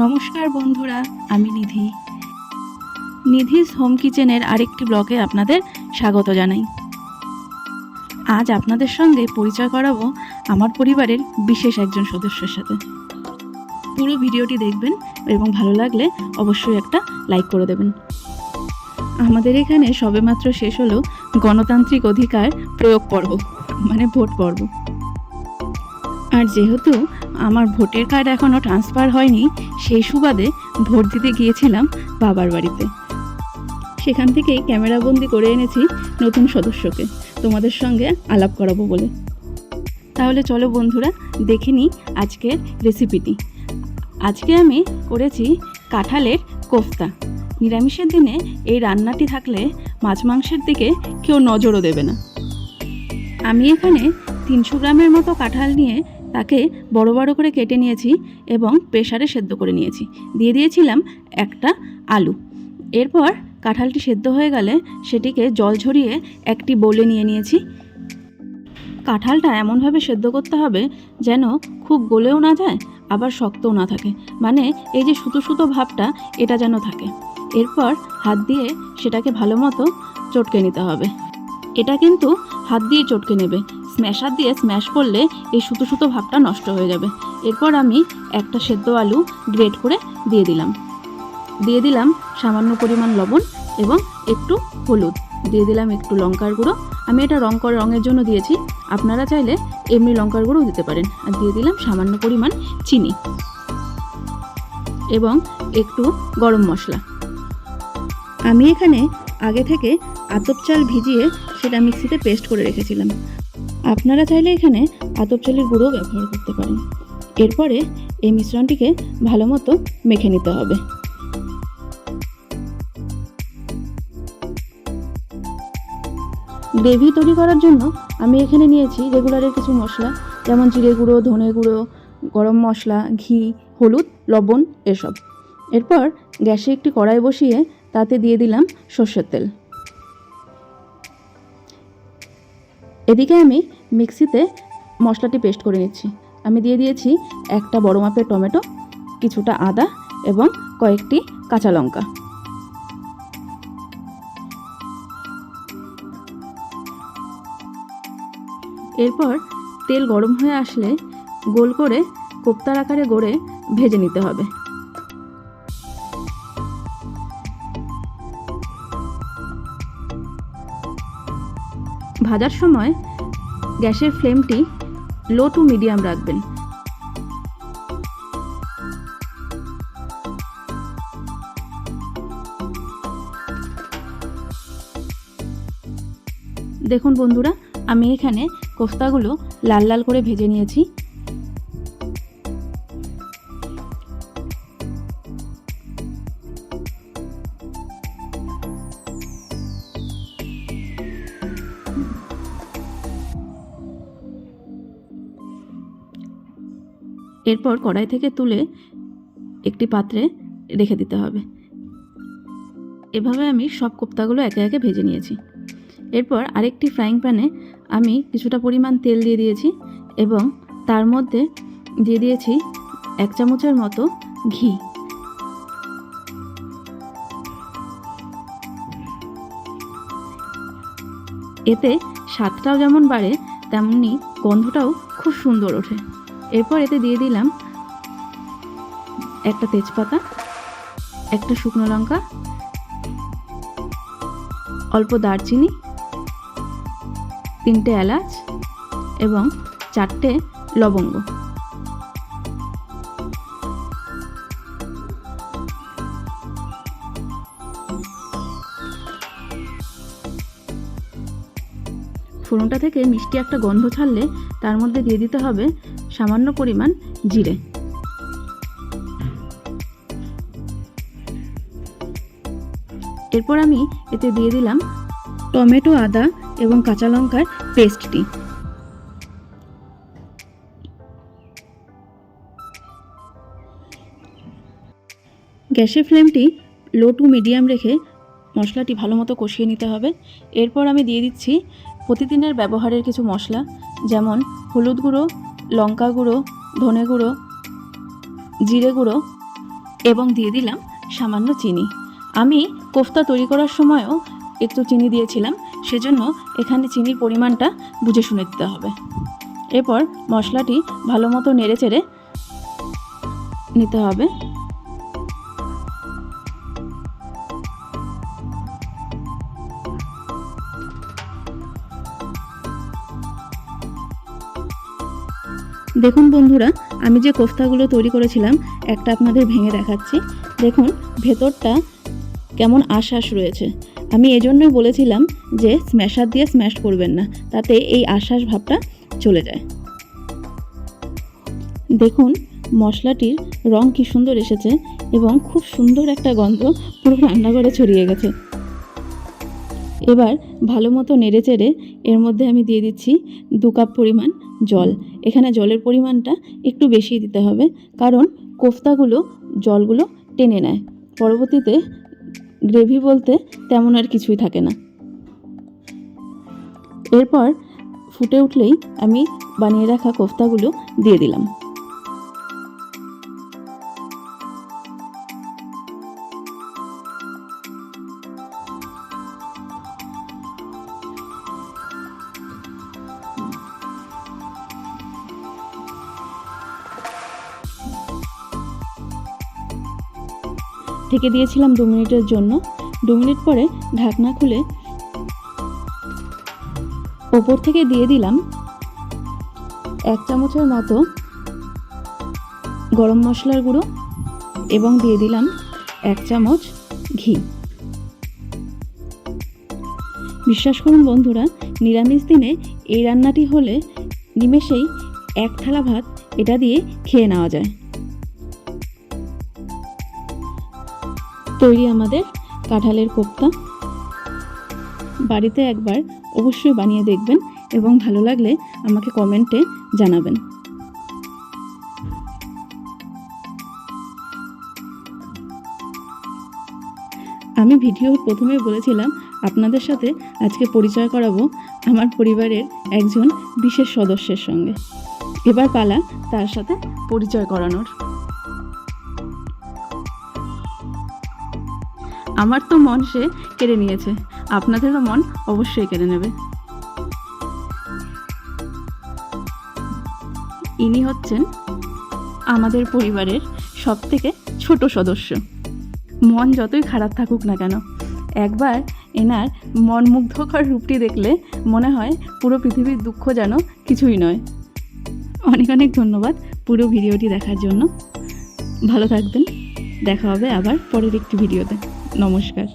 নমস্কার বন্ধুরা, আমি নিধিস হোম কিচেনের আরেকটি ব্লগে আপনাদের স্বাগত জানাই। আজ আপনাদের সঙ্গে পরিচয় করাবো আমার পরিবারের বিশেষ একজন সদস্যের সাথে। পুরো ভিডিওটি দেখবেন এবং ভালো লাগলে অবশ্যই একটা লাইক করে দেবেন। আমাদের এখানে সবেমাত্র শেষ হলো গণতান্ত্রিক অধিকার প্রয়োগ পর্ব, মানে ভোট পর্ব। আর যেহেতু আমার ভোটের কার্ড এখনও ট্রান্সফার হয়নি, সেই সুবাদে ভোট দিতে গিয়েছিলাম বাবার বাড়িতে। সেখান থেকেই ক্যামেরাবন্দি করে এনেছি নতুন সদস্যকে তোমাদের সঙ্গে আলাপ করাবো বলে। তাহলে চলো বন্ধুরা, দেখে নিই আজকের রেসিপিটি। আজকে আমি করেছি কাঁঠালের কোফতা। নিরামিষের দিনে এই রান্নাটি থাকলে মাছ মাংসের দিকে কেউ নজরও দেবে না। আমি এখানে 300 গ্রামের মতো কাঁঠাল নিয়ে তাকে বড় বড় করে কেটে নিয়েছি এবং প্রেসারে সেদ্ধ করে নিয়েছি। দিয়ে দিয়েছিলাম একটা আলু। এরপর কাঁঠালটি সেদ্ধ হয়ে গেলে সেটিকে জল ঝরিয়ে একটি বোলে নিয়ে নিয়েছি। কাঁঠালটা এমনভাবে সেদ্ধ করতে হবে যেন খুব গলেও না যায়, আবার শক্তও না থাকে, মানে এই যে সুতো সুতো ভাবটা, এটা যেন থাকে। এরপর হাত দিয়ে সেটাকে ভালো মতো চটকে নিতে হবে। এটা কিন্তু হাত দিয়ে চটকে নেবে, স্ম্যাশার দিয়ে স্ম্যাশ করলে এই সুতো সুতো ভাবটা নষ্ট হয়ে যাবে। এরপর আমি একটা সেদ্ধ আলু গ্রেট করে দিয়ে দিলাম সামান্য পরিমাণ লবণ এবং একটু হলুদ, দিয়ে দিলাম একটু লঙ্কার গুঁড়ো। আমি এটা রঙের জন্য দিয়েছি, আপনারা চাইলে এমনি লঙ্কার গুঁড়োও দিতে পারেন। আর দিয়ে দিলাম সামান্য পরিমাণ চিনি এবং একটু গরম মশলা। আমি এখানে আগে থেকে আতপ চাল ভিজিয়ে সেটা মিক্সিতে পেস্ট করে রেখেছিলাম। আপনারা চাইলে এখানে আতপ চালের গুঁড়ো ব্যবহার করতে পারেন। এরপরে এই মিশ্রণটিকে ভালো মতো মেখে নিতে হবে। গ্রেভি তৈরি করার জন্য আমি এখানে নিয়েছি রেগুলারের কিছু মশলা, যেমন জিরে গুঁড়ো, ধনে গুঁড়ো, গরম মশলা, ঘি, হলুদ, লবণ, এসব। এরপর গ্যাসে একটি কড়াই বসিয়ে তাতে দিয়ে দিলাম সর্ষের তেল। এদিকে আমি মিক্সিতে মশলাটি পেস্ট করে নিচ্ছি। আমি দিয়ে দিয়েছি একটা বড় মাপের টমেটো, কিছুটা আদা এবং কয়েকটি কাঁচা লঙ্কা। এরপর তেল গরম হয়ে আসলে গোল করে কোপ্তার আকারে গড়ে ভেজে নিতে হবে। ভাজার সময় গ্যাসের ফ্লেমটি লো টু মিডিয়াম রাখবেন। দেখুন বন্ধুরা, আমি এখানে কোফতাগুলো লাল লাল করে ভেজে নিয়েছি। এরপর কড়াই থেকে তুলে একটি পাত্রে রেখে দিতে হবে। এভাবে আমি সব কোফতাগুলো একে একে ভেজে নিয়েছি। এরপর আরেকটি ফ্রাইং প্যানে আমি কিছুটা পরিমাণ তেল দিয়ে দিয়েছি এবং তার মধ্যে দিয়ে দিয়েছি 1 চামচের মতো ঘি। এতে স্বাদটাও যেমন বাড়ে, তেমনি গন্ধটাও খুব সুন্দর ওঠে। এরপর এতে দিয়ে দিলাম একটা তেজপাতা, একটা শুকনো লঙ্কা, অল্প দারচিনি, 3টে এলাচ এবং 4টে লবঙ্গ। ফোড়নটা থেকে মিষ্টি একটা গন্ধ ছাড়লে তার মধ্যে দিয়ে দিতে হবে সামান্য পরিমাণ জিরে। এরপর আমি এতে দিয়ে দিলাম টমেটো, আদা এবং কাঁচা লঙ্কার পেস্টটি। গ্যাসের ফ্লেমটি লো টু মিডিয়াম রেখে মশলাটি ভালো মতো কষিয়ে নিতে হবে। এরপর আমি দিয়ে দিচ্ছি প্রতিদিনের ব্যবহারের কিছু মশলা, যেমন হলুদ গুঁড়ো, লঙ্কা গুঁড়ো, ধনে গুঁড়ো, জিরে গুঁড়ো এবং দিয়ে দিলাম সামান্য চিনি। আমি কোফতা তৈরি করার সময়ও একটু চিনি দিয়েছিলাম, সেজন্য এখানে চিনির পরিমাণটা বুঝে শুনে দিতে হবে। এরপর মশলাটি ভালো মতো নেড়ে চেড়ে নিতে হবে। দেখুন বন্ধুরা, আমি যে কোফতাগুলো তৈরি করেছিলাম একটা আপনাদের ভেঙে দেখাচ্ছি। দেখুন ভেতরটা কেমন আঁশ রয়েছে। আমি এজন্যই বলেছিলাম যে স্ম্যাশার দিয়ে স্ম্যাশ করবেন না, তাতে এই আঁশ ভাবটা চলে যায়। দেখুন মশলাটির রং কি সুন্দর এসেছে এবং খুব সুন্দর একটা গন্ধ পুরো রান্নাঘরে ছড়িয়ে গেছে। এবার ভালো মতো নেড়ে চেড়ে এর মধ্যে আমি দিয়ে দিচ্ছি 2 কাপ পরিমাণ জল। এখানে জলের পরিমাণটা একটু বেশি দিতে হবে, কারণ কোফতাগুলো জলগুলো টেনে নেয়। পরবর্তীতে গ্রেভি বলতে তেমন আর কিছুই থাকে না। এরপর ফুটে উঠলেই আমি বানিয়ে রাখা কোফতাগুলো দিয়ে দিলাম। ঢেকে দিয়েছিলাম 2 মিনিটের জন্য। 2 মিনিট পরে ঢাকনা খুলে ওপর থেকে দিয়ে দিলাম 1 চামচের মতো গরম মশলার গুঁড়ো এবং দিয়ে দিলাম 1 চামচ ঘি। বিশ্বাস করুন বন্ধুরা, নিরামিষ দিনে এই রান্নাটি হলে নিমেষেই 1 থালা ভাত এটা দিয়ে খেয়ে নেওয়া যায়। তৈরি আমাদের কাঁঠালের কোফতা। বাড়িতে একবার অবশ্যই বানিয়ে দেখবেন এবং ভালো লাগলে আমাকে কমেন্টে জানাবেন। আমি ভিডিওর প্রথমে বলেছিলাম আপনাদের সাথে আজকে পরিচয় করাবো আমার পরিবারের একজন বিশেষ সদস্যের সঙ্গে। এবার পালা তার সাথে পরিচয় করানোর। আমার তো মন সে কেড়ে নিয়েছে, আপনাদেরও মন অবশ্যই কেড়ে নেবে। ইনি হচ্ছেন আমাদের পরিবারের সবথেকে ছোট সদস্য। মন যতই খারাপ থাকুক না কেন, একবার এনার মনমুগ্ধকর রূপটি দেখলে মনে হয় পুরো পৃথিবীর দুঃখ যেন কিছুই নয়। অনেক অনেক ধন্যবাদ পুরো ভিডিওটি দেখার জন্য। ভালো থাকবেন, দেখা হবে আবার পরের একটি ভিডিওতে। নমস্কার।